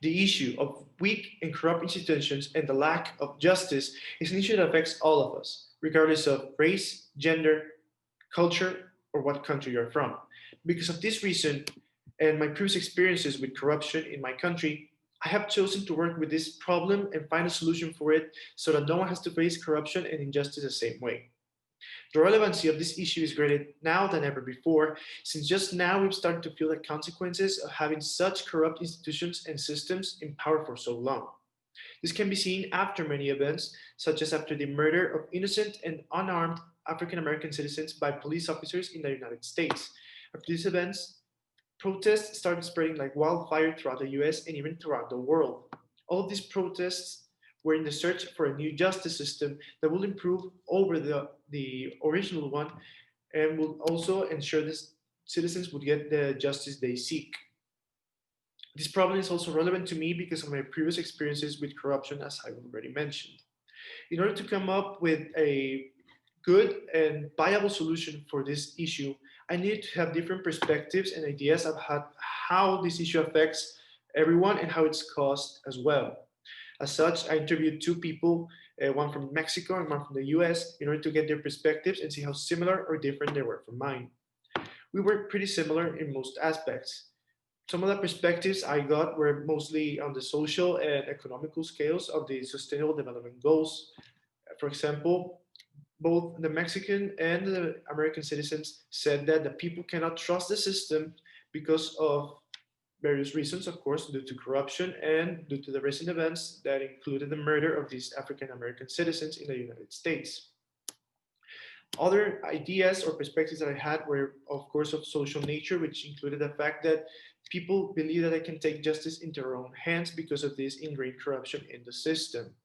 The issue of weak and corrupt institutions and the lack of justice is an issue that affects all of us, regardless of race, gender, culture, or what country you're from. Because of this reason and my previous experiences with corruption in my country, I have chosen to work with this problem and find a solution for it so that no one has to face corruption and injustice the same way. The relevancy of this issue is greater now than ever before, since just now we've started to feel the consequences of having such corrupt institutions and systems in power for so long. This can be seen after many events, such as after the murder of innocent and unarmed African American citizens by police officers in the United States. After these events, protests started spreading like wildfire throughout the US and even throughout the world. All of these protests were in the search for a new justice system that will improve over the original one and will also ensure that citizens would get the justice they seek. This problem is also relevant to me because of my previous experiences with corruption, as I already mentioned. In order to come up with a good and viable solution for this issue, I need to have different perspectives and ideas of how this issue affects everyone and how it's caused as well. As such, I interviewed two people, one from Mexico and one from the US, in order to get their perspectives and see how similar or different they were from mine. We were pretty similar in most aspects. Some of the perspectives I got were mostly on the social and economical scales of the Sustainable Development Goals. For example, both the Mexican and the American citizens said that the people cannot trust the system because of various reasons, of course, due to corruption and due to the recent events that included the murder of these African American citizens in the United States. Other ideas or perspectives that I had were, of course, of social nature, which included the fact that people believe that they can take justice into their own hands because of this ingrained corruption in the system.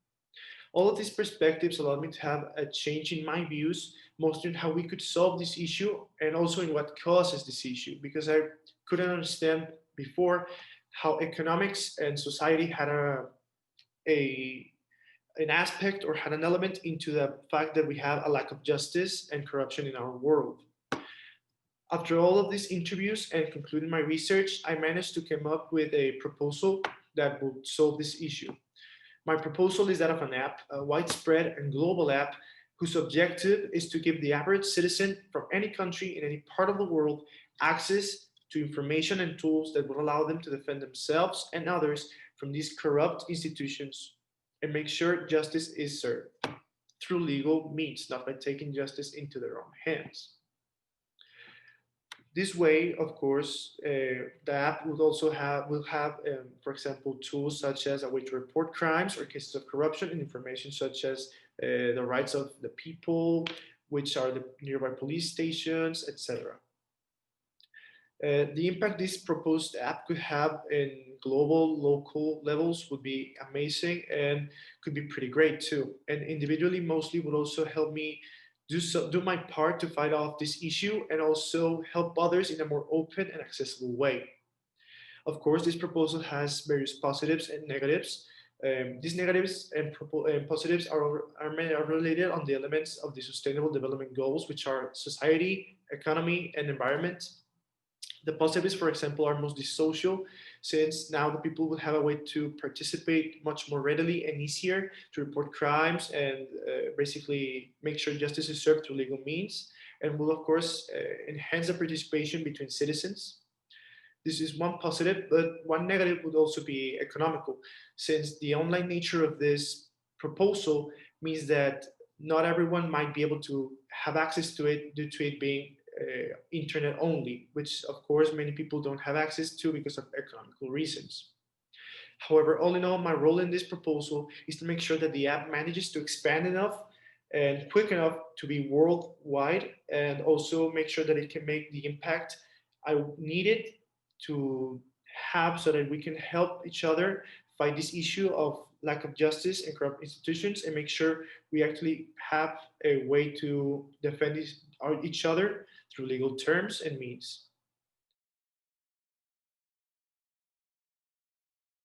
All of these perspectives allowed me to have a change in my views, mostly in how we could solve this issue and also in what causes this issue, because I couldn't understand before how economics and society had a an aspect or had an element into the fact that we have a lack of justice and corruption in our world. After all of these interviews and concluding my research, I managed to come up with a proposal that would solve this issue. My proposal is that of an app, a widespread and global app, whose objective is to give the average citizen from any country in any part of the world access to information and tools that will allow them to defend themselves and others from these corrupt institutions and make sure justice is served through legal means, not by taking justice into their own hands. This way, of course, the app will have, for example, tools such as a way to report crimes or cases of corruption and information such as the rights of the people, which are the nearby police stations, etc. The impact this proposed app could have in global, local levels would be amazing and could be pretty great too. And individually, mostly would also help me do my part to fight off this issue and also help others in a more open and accessible way. Of course, this proposal has various positives and negatives. These negatives and positives are related on the elements of the Sustainable Development Goals, which are society, economy, and environment. The positives, for example, are mostly social, since now the people will have a way to participate much more readily and easier to report crimes and basically make sure justice is served through legal means, and will, of course, enhance the participation between citizens. This is one positive, but one negative would also be economical, since the online nature of this proposal means that not everyone might be able to have access to it due to it being internet only, which of course many people don't have access to because of economical reasons. However, all in all, my role in this proposal is to make sure that the app manages to expand enough and quick enough to be worldwide and also make sure that it can make the impact I need it to have so that we can help each other fight this issue of lack of justice and corrupt institutions and make sure we actually have a way to defend each other through legal terms and means.